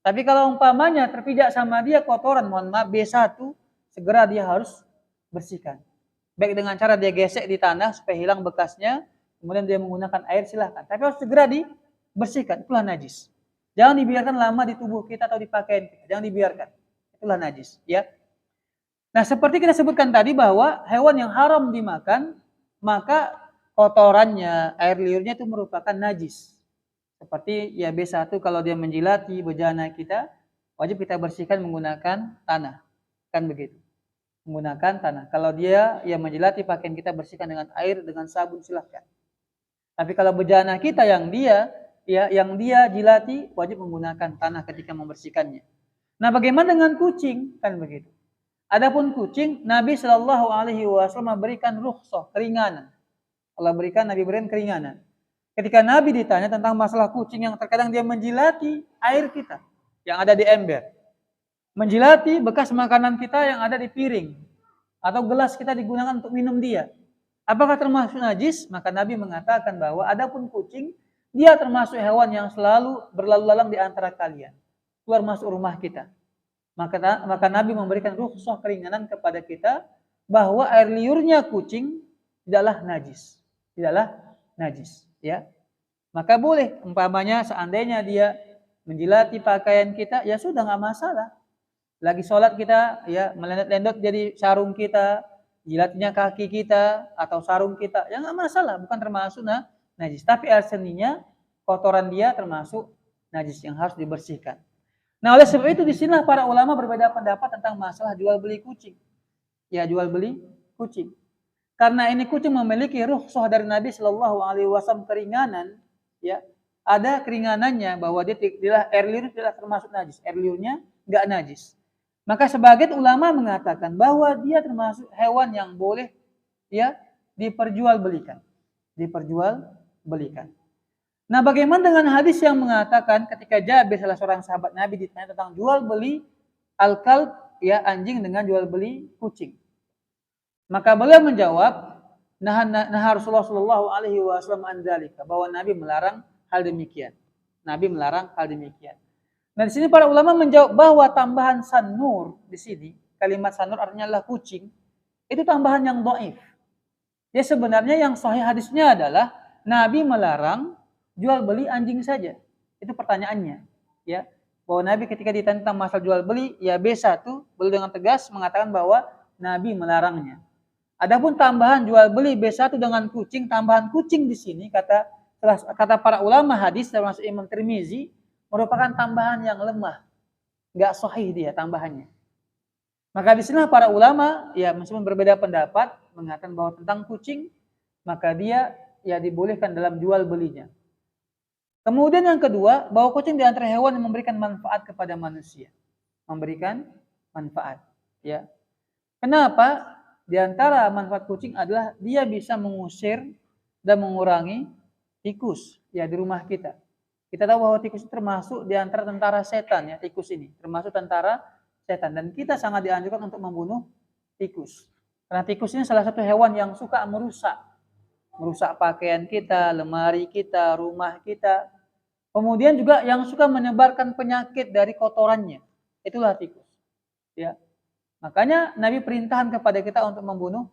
Tapi kalau umpamanya terpijak sama dia kotoran, mohon maaf B1, segera dia harus bersihkan. Baik dengan cara dia gesek di tanah supaya hilang bekasnya, kemudian dia menggunakan air silahkan. Tapi harus segera dibersihkan, itulah najis. Jangan dibiarkan lama di tubuh kita atau di pakaian kita, jangan dibiarkan. Itulah najis, ya. Nah, seperti kita sebutkan tadi bahwa hewan yang haram dimakan, maka kotorannya, air liurnya itu merupakan najis. Seperti ya B1 kalau dia menjilati bejana kita, wajib kita bersihkan menggunakan tanah. Kan begitu. Menggunakan tanah. Kalau dia ya menjilati pakaian kita, bersihkan dengan air, dengan sabun silahkan. Tapi kalau bejana kita yang dia jilati, wajib menggunakan tanah ketika membersihkannya. Nah, bagaimana dengan kucing? Kan begitu. Adapun kucing, Nabi Shallallahu alaihi wasallam memberikan rukhsah, keringanan. Allah berikan, Nabi berikan keringanan. Ketika Nabi ditanya tentang masalah kucing yang terkadang dia menjilati air kita yang ada di ember, menjilati bekas makanan kita yang ada di piring atau gelas kita digunakan untuk minum dia, apakah termasuk najis? Maka Nabi mengatakan bahwa adapun kucing, dia termasuk hewan yang selalu berlalu lalang di antara kalian, keluar masuk rumah kita. Maka Nabi memberikan rukhsah, keringanan kepada kita bahwa air liurnya kucing tidaklah najis. Ya, maka boleh umpamanya seandainya dia menjilati pakaian kita, ya sudah nggak masalah. Lagi sholat kita ya melendot-lendot jadi sarung kita, jilatnya kaki kita atau sarung kita, ya nggak masalah, bukan termasuk najis. Tapi air seninya, kotoran dia termasuk najis yang harus dibersihkan. Nah, oleh sebab itu di sinilah para ulama berbeda pendapat tentang masalah jual beli kucing. Ya, jual beli kucing. Karena ini kucing memiliki rukhsah dari Nabi Shallallahu alaihi wasallam, keringanan, ya. Ada keringanannya bahwa dia air liur tidak termasuk najis. Air liurnya enggak najis. Maka sebagian ulama mengatakan bahwa dia termasuk hewan yang boleh ya diperjualbelikan. Diperjualbelikan. Nah, bagaimana dengan hadis yang mengatakan ketika Jabir salah seorang sahabat Nabi ditanya tentang jual beli al-kalb, ya anjing dengan jual beli kucing. Maka beliau menjawab, nah Rasulullah Shallallahu Alaihi Wasallam an dzalika, bahwa Nabi melarang hal demikian. Nabi melarang hal demikian. Nah, di sini para ulama menjawab bahwa tambahan sanur di sini, kalimat sanur artinya adalah kucing, itu tambahan yang dhaif. Ya sebenarnya yang sahih hadisnya adalah Nabi melarang jual beli anjing saja. Itu pertanyaannya, ya. Bahwa Nabi ketika ditanya tentang masalah jual beli, ya B1 beliau dengan tegas mengatakan bahwa Nabi melarangnya. Adapun tambahan jual beli B1 dengan kucing, tambahan kucing di sini kata para ulama hadis termasuk Imam Tirmizi merupakan tambahan yang lemah, nggak sahih dia tambahannya. Maka di sini para ulama ya meskipun berbeda pendapat mengatakan bahwa tentang kucing maka dia ya dibolehkan dalam jual belinya. Kemudian yang kedua, bahwa kucing di antara hewan yang memberikan manfaat kepada manusia, memberikan manfaat. Ya, kenapa? Di antara manfaat kucing adalah dia bisa mengusir dan mengurangi tikus ya di rumah kita. Kita tahu bahwa tikus itu termasuk di antara tentara setan ya, tikus ini termasuk tentara setan dan kita sangat dianjurkan untuk membunuh tikus. Karena tikus ini salah satu hewan yang suka merusak pakaian kita, lemari kita, rumah kita. Kemudian juga yang suka menyebarkan penyakit dari kotorannya. Itulah tikus. Ya. Makanya Nabi perintahkan kepada kita untuk membunuh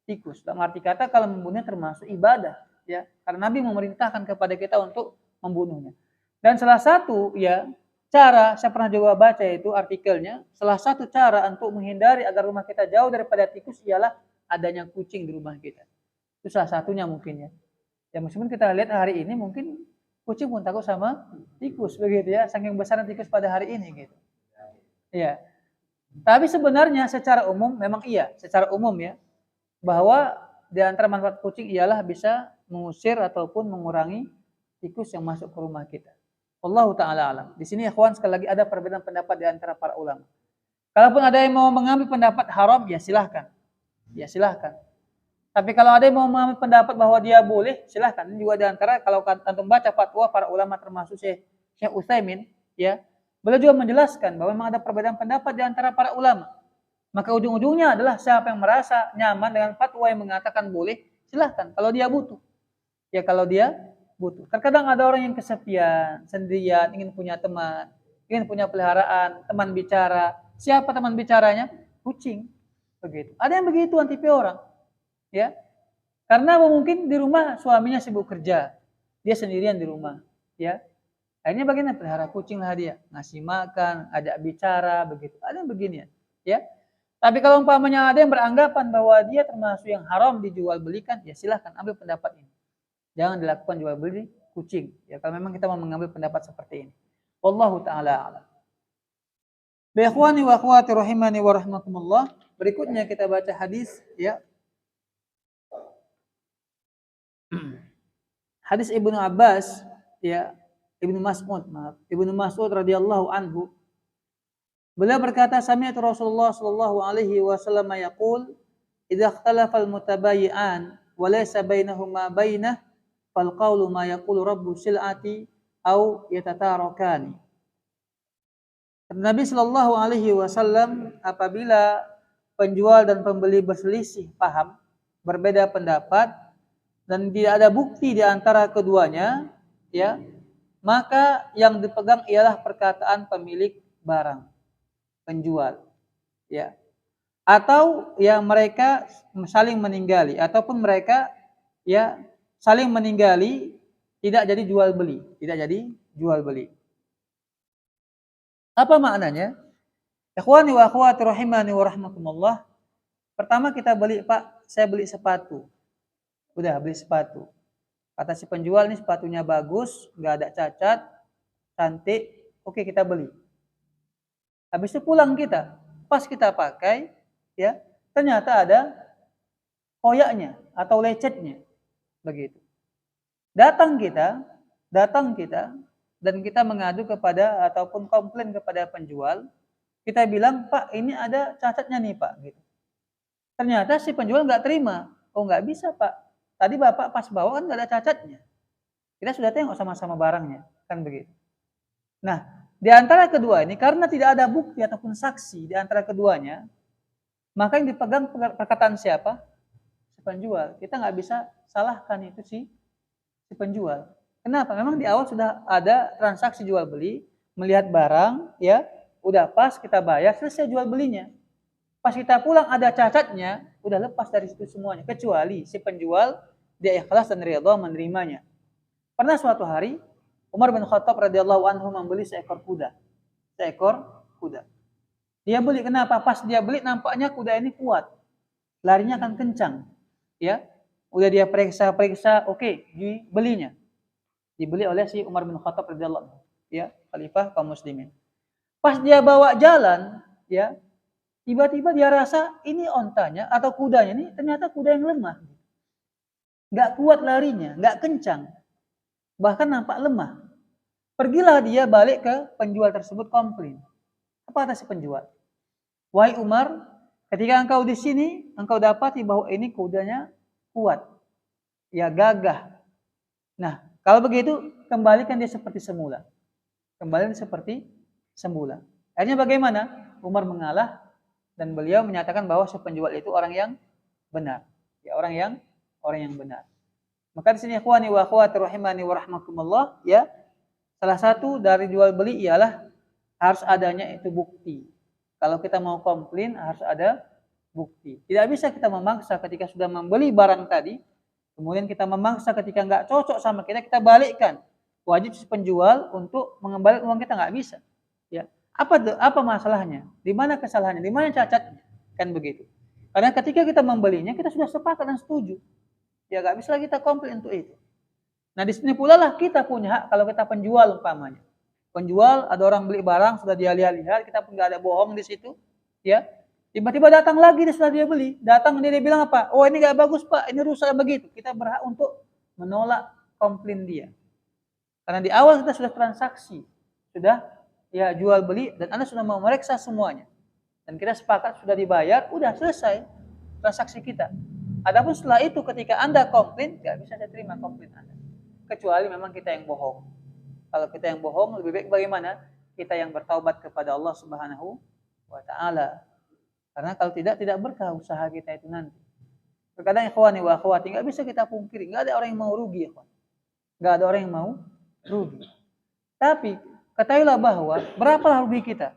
tikus. Dalam arti kata kalau membunuhnya termasuk ibadah, ya. Karena Nabi memerintahkan kepada kita untuk membunuhnya. Dan salah satu ya cara saya pernah juga baca itu artikelnya, salah satu cara untuk menghindari agar rumah kita jauh daripada tikus ialah adanya kucing di rumah kita. Itu salah satunya mungkin ya. Ya meskipun kita lihat hari ini mungkin kucing pun takut sama tikus begitu ya, saking besarnya tikus pada hari ini gitu. Iya. Tapi sebenarnya secara umum memang iya, secara umum ya, bahwa di antara manfaat kucing ialah bisa mengusir ataupun mengurangi tikus yang masuk ke rumah kita. Wallahu taala alam. Di sini ikhwan sekali lagi ada perbedaan pendapat di antara para ulama. Kalaupun ada yang mau mengambil pendapat haram ya silahkan. Ya silahkan. Tapi kalau ada yang mau mengambil pendapat bahwa dia boleh, silahkan. Ini juga di antara kalau antum baca fatwa para ulama termasuk Syekh Utsaimin ya, beliau juga menjelaskan bahwa memang ada perbedaan pendapat di antara para ulama. Maka ujung-ujungnya adalah siapa yang merasa nyaman dengan fatwa yang mengatakan boleh, silahkan. Kalau dia butuh. Ya kalau dia butuh. Terkadang ada orang yang kesepian, sendirian, ingin punya teman, ingin punya peliharaan, teman bicara. Siapa teman bicaranya? Kucing. Begitu. Ada yang begitu tipe orang. Ya. Karena mungkin di rumah suaminya sibuk kerja. Dia sendirian di rumah. Ya. Akhirnya bagaimana? Pelihara kucing lah dia, ngasih makan, ajak bicara, begitu. Ada yang begini ya. Tapi kalau umpamanya ada yang beranggapan bahwa dia termasuk yang haram dijual belikan, ya silahkan ambil pendapat ini. Jangan dilakukan jual beli kucing. Ya kalau memang kita mau mengambil pendapat seperti ini. Wallahu taala a'lam. Ikhwani wa akhwati rahimani wa rahmakumullah. Berikutnya kita baca hadis ya. Hadis Ibnu Abbas ya. Ibnu Mas'ud radhiyallahu anhu. Beliau berkata, sami'tu Rasulullah sallallahu alaihi wasallam yaqul, "Idza ikhtalafa al-mutabayyi'an wa laysa bainahuma bainah, fal qawlu ma yaqulu rabbu sil'ati aw yatatarakani." Nabi sallallahu alaihi wasallam apabila penjual dan pembeli berselisih paham, berbeda pendapat dan tidak ada bukti di antara keduanya, ya, maka yang dipegang ialah perkataan pemilik barang, penjual, ya. Atau ya mereka saling meninggali ataupun mereka ya saling meninggali tidak jadi jual beli. Apa maknanya? Ikhwani wa akhwati rahimani wa rahmakumullah. Pertama kita beli, Pak, saya beli sepatu. Udah beli sepatu. Kata si penjual ini sepatunya bagus, nggak ada cacat, cantik, oke kita beli. Habis itu pulang kita, pas kita pakai, ya ternyata ada koyaknya atau lecetnya, begitu. Datang kita dan kita mengadu kepada ataupun komplain kepada penjual, Kita bilang, Pak, ini ada cacatnya nih, Pak. Gitu. Ternyata si penjual nggak terima. Oh, nggak bisa, Pak. Tadi Bapak pas bawa kan nggak ada cacatnya. Kita sudah tengok sama-sama barangnya. Kan begitu. Nah, di antara kedua ini, karena tidak ada bukti ataupun saksi di antara keduanya, maka yang dipegang perkataan siapa? Si penjual. Kita nggak bisa salahkan itu si penjual. Kenapa? Memang di awal sudah ada transaksi jual beli, melihat barang, ya, udah pas kita bayar, selesai jual belinya. Pas kita pulang ada cacatnya, udah lepas dari situ semuanya. Kecuali si penjual dia ikhlas dan ridha menerimanya. Pernah suatu hari Umar bin Khattab radhiyallahu anhu membeli seekor kuda. Dia beli, kenapa? Pas dia beli nampaknya kuda ini kuat. Larinya akan kencang. Ya. Udah dia periksa, oke, dibelinya. Dibeli oleh si Umar bin Khattab radhiyallahu anhu, ya, khalifah kaum muslimin. Pas dia bawa jalan, ya, tiba-tiba dia rasa ini ontanya atau kudanya ini ternyata kuda yang lemah. Nggak kuat larinya, nggak kencang. Bahkan nampak lemah. Pergilah dia balik ke penjual tersebut komplain. Apa kata si penjual? Wahai Umar, ketika engkau di sini, engkau dapati bahwa ini kudanya kuat. Ya, gagah. Nah, kalau begitu, kembalikan dia seperti semula. Kembalikan seperti semula. Akhirnya bagaimana? Umar mengalah dan beliau menyatakan bahwa si penjual itu orang yang benar. Ya, orang yang benar. Maka di sini ikhwani wa akhwati rahimani wa rahmakumullah, ya. Salah satu dari jual beli ialah harus adanya itu bukti. Kalau kita mau komplain harus ada bukti. Tidak bisa kita memaksa ketika sudah membeli barang tadi, kemudian kita memaksa ketika nggak cocok sama kita balikkan. Wajib si penjual untuk mengembalikan uang kita, nggak bisa. Ya. Apa masalahnya? Di mana kesalahannya? Di mana cacatnya? Kan begitu. Karena ketika kita membelinya, kita sudah sepakat dan setuju. Ya, nggak bisa lagi kita komplain untuk itu. Nah, di sini pula lah kita punya hak kalau kita penjual umpamanya. Penjual, ada orang beli barang, sudah dia lihat-lihat, kita pun nggak ada bohong di situ. Ya, tiba-tiba datang lagi setelah dia beli. Datang dia bilang apa? Oh, ini nggak bagus, Pak. Ini rusak begitu. Kita berhak untuk menolak komplain dia. Karena di awal kita sudah transaksi, sudah ya jual beli dan Anda sudah mau memeriksa semuanya. Dan kita sepakat sudah dibayar, udah selesai transaksi kita. Adapun setelah itu ketika Anda komplain, nggak bisa saya terima komplain Anda. Kecuali memang kita yang bohong. Kalau kita yang bohong, lebih baik bagaimana? Kita yang bertaubat kepada Allah Subhanahu wa Ta'ala. Karena kalau tidak berkah usaha kita itu nanti. Terkadang ikhwani wa akhwati, nggak bisa kita pungkiri, nggak ada orang yang mau rugi, ikhwan. Nggak ada orang yang mau rugi. Tapi ketahuilah bahwa berapalah rugi kita.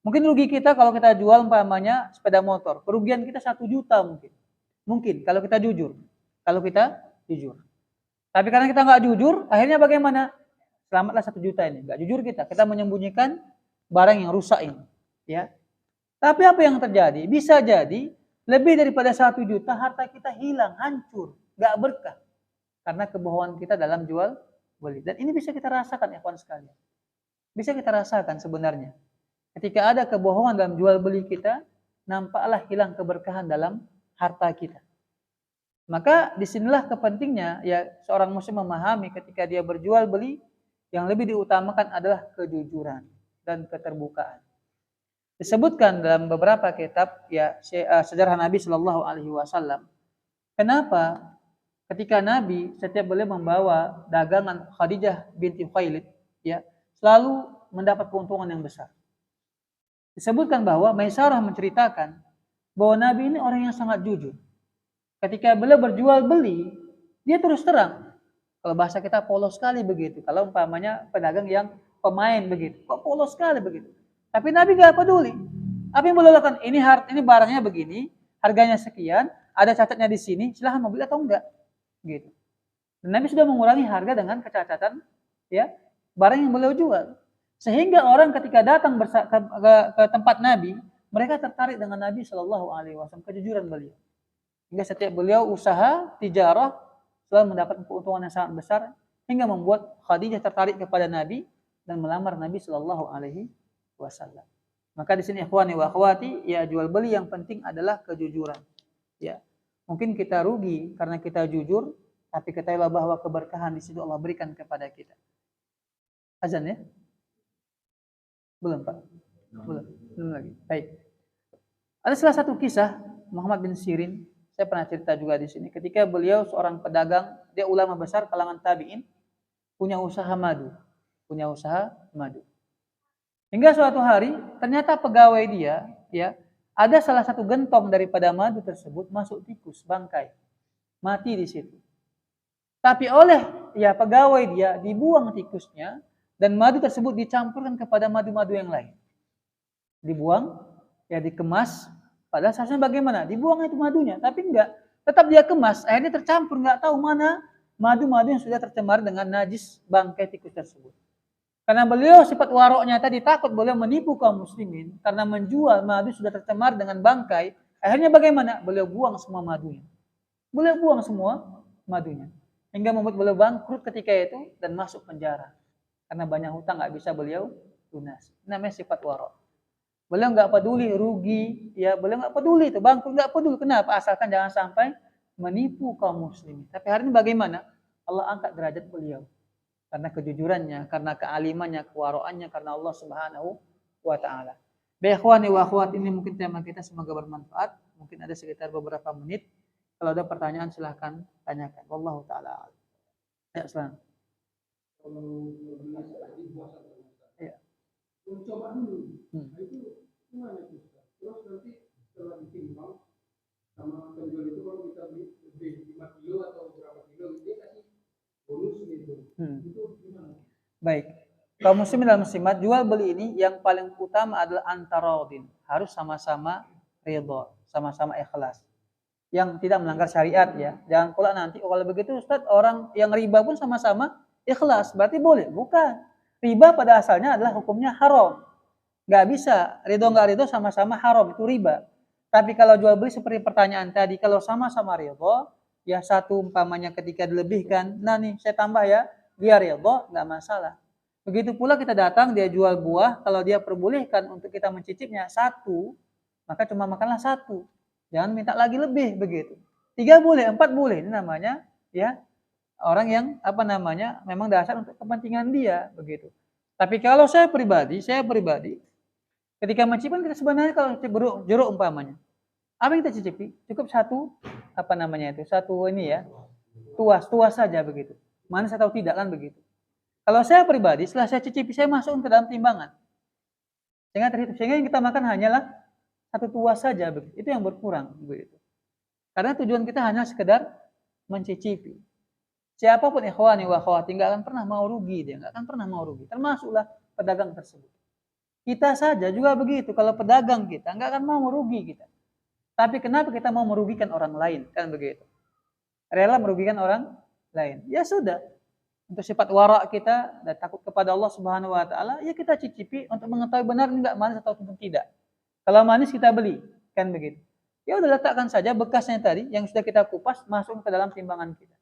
Mungkin rugi kita kalau kita jual umpamanya sepeda motor, kerugian kita 1 juta mungkin. Mungkin kalau kita jujur. Tapi karena kita nggak jujur, akhirnya bagaimana? Selamatlah 1 juta ini. Nggak jujur kita menyembunyikan barang yang rusak ini. Ya. Tapi apa yang terjadi? Bisa jadi lebih daripada 1 juta harta kita hilang, hancur, nggak berkah. Karena kebohongan kita dalam jual beli. Dan ini bisa kita rasakan ya kawan sekalian. Bisa kita rasakan sebenarnya. Ketika ada kebohongan dalam jual beli kita, nampaklah hilang keberkahan dalam harta kita. Maka disinilah kepentingnya ya seorang muslim memahami ketika dia berjual beli, yang lebih diutamakan adalah kejujuran dan keterbukaan. Disebutkan dalam beberapa kitab ya sejarah Nabi Shallallahu Alaihi Wasallam. Kenapa? Ketika Nabi setiap beliau membawa dagangan Khadijah binti Khuwailid, ya, selalu mendapat keuntungan yang besar. Disebutkan bahwa Maisarah menceritakan bahwa Nabi ini orang yang sangat jujur. Ketika beliau berjual beli, dia terus terang. Kalau bahasa kita polos sekali begitu. Kalau umpamanya pedagang yang pemain begitu, kok polos sekali begitu. Tapi Nabi gak peduli. Apa yang beliau lakukan? Ini barangnya begini, harganya sekian, ada cacatnya di sini, silahkan mau beli atau enggak. Gitu. Dan Nabi sudah mengurangi harga dengan kecacatan ya barang yang beliau jual. Sehingga orang ketika datang ke tempat Nabi, mereka tertarik dengan Nabi Shallallahu Alaihi Wasallam, kejujuran beliau. Hingga setiap beliau usaha tijarah selalu mendapat keuntungan yang sangat besar, hingga membuat Khadijah tertarik kepada Nabi dan melamar Nabi Shallallahu Alaihi Wasallam. Maka di sini ikhwani wa akhwati, ya jual beli yang penting adalah kejujuran. Ya. Mungkin kita rugi karena kita jujur, tapi ketahuilah bahwa keberkahan di situ Allah berikan kepada kita. Azan ya? Belum Pak? Belum. Belum lagi. Baik. Ada salah satu kisah Muhammad bin Sirin, saya pernah cerita juga di sini. Ketika beliau seorang pedagang, dia ulama besar kalangan tabi'in, punya usaha madu. Punya usaha madu. Hingga suatu hari, ternyata pegawai dia, ya, ada salah satu gentong daripada madu tersebut masuk tikus, bangkai. Mati di situ. Tapi oleh ya pegawai dia dibuang tikusnya dan madu tersebut dicampurkan kepada madu-madu yang lain. Dibuang, ya dikemas, padahal seharusnya bagaimana? Dibuang itu madunya, tapi enggak. Tetap dia kemas, akhirnya tercampur, enggak tahu mana madu-madu yang sudah tercemar dengan najis bangkai tikus tersebut. Karena beliau sifat waroknya tadi takut beliau menipu kaum muslimin karena menjual madu sudah tercemar dengan bangkai. Akhirnya bagaimana? Beliau buang semua madunya. Beliau buang semua madunya. Hingga membuat beliau bangkrut ketika itu dan masuk penjara. Karena banyak hutang nggak bisa beliau lunasi. Namanya sifat warok. Beliau nggak peduli rugi, ya beliau nggak peduli itu bangkrut nggak peduli. Kenapa? Asalkan jangan sampai menipu kaum muslimin. Tapi hari ini bagaimana? Allah angkat derajat beliau. Karena kejujurannya, karena kealimannya, kewaroannya, karena Allah Subhanahu wa taala. Baik ikhwani wa akhwat, ini mungkin tema kita, semoga bermanfaat. Mungkin ada sekitar beberapa menit. Kalau ada pertanyaan silahkan tanyakan. Wallahu taala. Ya, silakan. Ya. Coba dulu. Itu gimana itu? Terus nanti setelah ditimbang sama penjual itu kalau kita beli 5 kilo atau berapa kilo dia kasih bonus gitu. Itu gimana? Baik. Kaum muslimin dan muslimat, jual beli ini yang paling utama adalah antarodin. Harus sama-sama ridho, sama-sama ikhlas. Yang tidak melanggar syariat ya. Jangan pula nanti kalau begitu Ustaz, orang yang riba pun sama-sama ikhlas. Berarti boleh? Bukan. Riba pada asalnya adalah hukumnya haram. Nggak bisa. Ridho nggak ridho sama-sama haram. Itu riba. Tapi kalau jual beli seperti pertanyaan tadi, kalau sama-sama ridho, ya satu umpamanya ketika dilebihkan, nah nih saya tambah ya, dia ridho, nggak masalah. Begitu pula kita datang, dia jual buah, kalau dia perbolehkan untuk kita mencicipnya satu, maka cuma makanlah satu. Jangan minta lagi lebih begitu. 3 boleh, 4 boleh. Ini namanya ya orang yang memang dasar untuk kepentingan dia begitu. Tapi kalau saya pribadi ketika mencicipi kita sebenarnya kalau jeruk umpamanya, apa yang kita cicipi? Cukup satu satu ini ya, tuas saja begitu. Manis atau tidak kan begitu. Kalau saya pribadi, setelah saya cicipi, saya masuk ke dalam timbangan. Sehingga yang kita makan hanyalah satu tuas saja, begitu. Itu yang berkurang, begitu. Karena tujuan kita hanya sekedar mencicipi. Siapapun ikhwani wa akhwati nggak akan pernah mau rugi, dia nggak akan pernah mau rugi. Termasuklah pedagang tersebut. Kita saja juga begitu. Kalau pedagang kita nggak akan mau merugi kita. Tapi kenapa kita mau merugikan orang lain? Kan begitu. Rela merugikan orang lain. Ya sudah. Untuk sifat warak kita dan takut kepada Allah Subhanahu wa taala, ya kita cicipi untuk mengetahui benar enggak manis ataupun tidak. Kalau manis kita beli, kan begitu. Ya udah letakkan saja bekasnya tadi yang sudah kita kupas masuk ke dalam timbangan kita.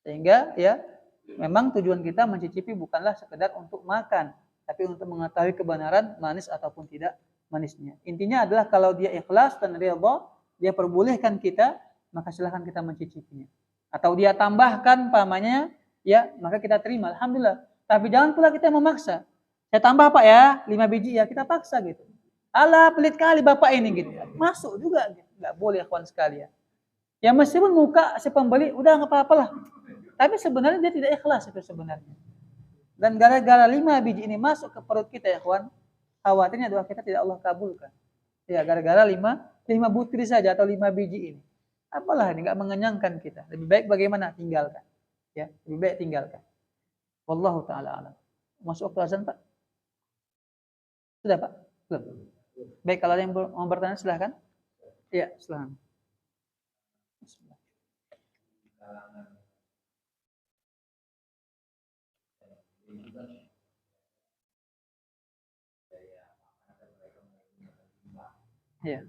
Sehingga ya memang tujuan kita mencicipi bukanlah sekedar untuk makan, tapi untuk mengetahui kebenaran manis ataupun tidak manisnya. Intinya adalah kalau dia ikhlas dan ridha, dia perbolehkan kita, maka silahkan kita mencicipinya. Atau dia tambahkan pamannya, ya maka kita terima, alhamdulillah. Tapi jangan pula kita memaksa. Saya tambah Pak ya, 5 biji ya, kita paksa gitu. Alah pelit kali Bapak ini gitu. Masuk juga, nggak boleh kawan sekalian. Ya meskipun muka si pembeli udah nggak apa-apalah. Tapi sebenarnya dia tidak ikhlas itu sebenarnya. Dan gara-gara 5 biji ini masuk ke perut kita ya kawan, khawatirnya doa kita tidak Allah kabulkan. Ya gara-gara 5 butir saja atau 5 biji ini. Apalah ini nggak mengenyangkan kita. Lebih baik bagaimana tinggalkan. Ya, lebih baik tinggalkan. Wallahu taala alam. Masuk waktu azan, Pak? Sudah, Pak? Belum. Baik, kalau ada yang mau bertanya silahkan. Iya, silahkan. Bismillah. Iya.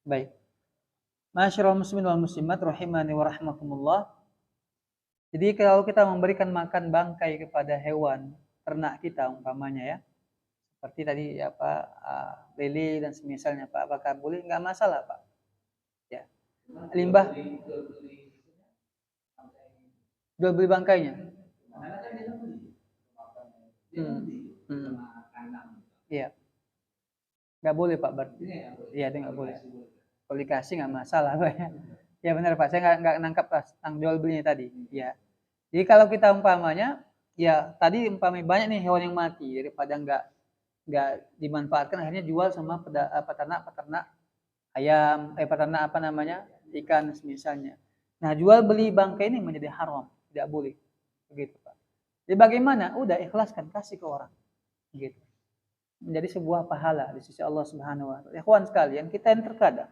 Baik. Masyarul muslimin wal muslimat rahimani wa rahmakumullah. Jadi kalau kita memberikan makan bangkai kepada hewan ternak kita umpamanya ya, seperti tadi ya Pak, lele dan semisalnya Pak, apakah boleh? Enggak masalah Pak. Ya. Limbah jual beli bangkainya. Iya. Nggak boleh Pak berarti. Iya, itu nggak boleh. Kalau dikasih nggak masalah Pak. Ya benar Pak, saya nggak nangkap pas tentang jual belinya tadi. Ya. Jadi kalau kita umpamanya, ya tadi umpamanya banyak nih hewan yang mati daripada nggak dimanfaatkan, akhirnya jual sama peternak ayam, peternak apa namanya, ikan misalnya. Nah jual beli bangkai ini menjadi haram, tidak boleh, begitu Pak. Jadi bagaimana? Udah ikhlaskan, kasih ke orang, gitu. Menjadi sebuah pahala di sisi Allah Subhanahu Wa Taala. Ikhwan sekalian, kita yang terkadang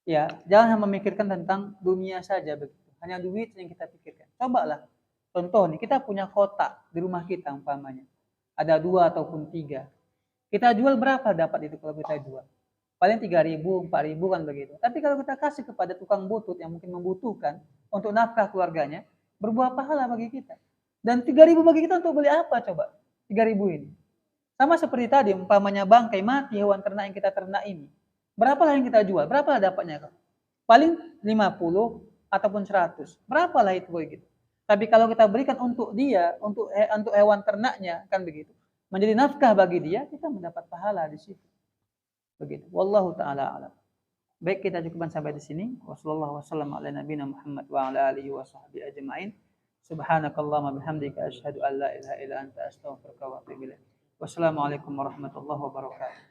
ya jangan memikirkan tentang dunia saja begitu, hanya duit yang kita pikirkan. Cobalah, contoh nih, kita punya kotak di rumah kita umpamanya, ada 2 ataupun 3, kita jual berapa dapat itu kalau kita jual? Paling 3.000, 4.000 kan begitu. Tapi kalau kita kasih kepada tukang butut yang mungkin membutuhkan untuk nafkah keluarganya, berbuah pahala bagi kita. Dan 3.000 bagi kita untuk beli apa coba? 3.000 ini. Sama seperti tadi, umpamanya bangkai mati hewan ternak yang kita ternak ini. Berapalah yang kita jual? Berapalah dapatnya? Paling 50 ataupun 100. Berapalah itu begitu. Tapi kalau kita berikan untuk dia, untuk hewan ternaknya, kan begitu, menjadi nafkah bagi dia, kita mendapat pahala di situ. Begitu. Wallahu taala alam. Baik, kita cukupkan sampai di sini. Wassallallahu wasallam ala nabiyina Muhammad wa ala alihi wa sahbihi ajma'in. Subhanakallahumma bihamdika asyhadu an la ilaha illa anta astaghfiruka wa atubu ilaik. Wassalamualaikum warahmatullahi wabarakatuh.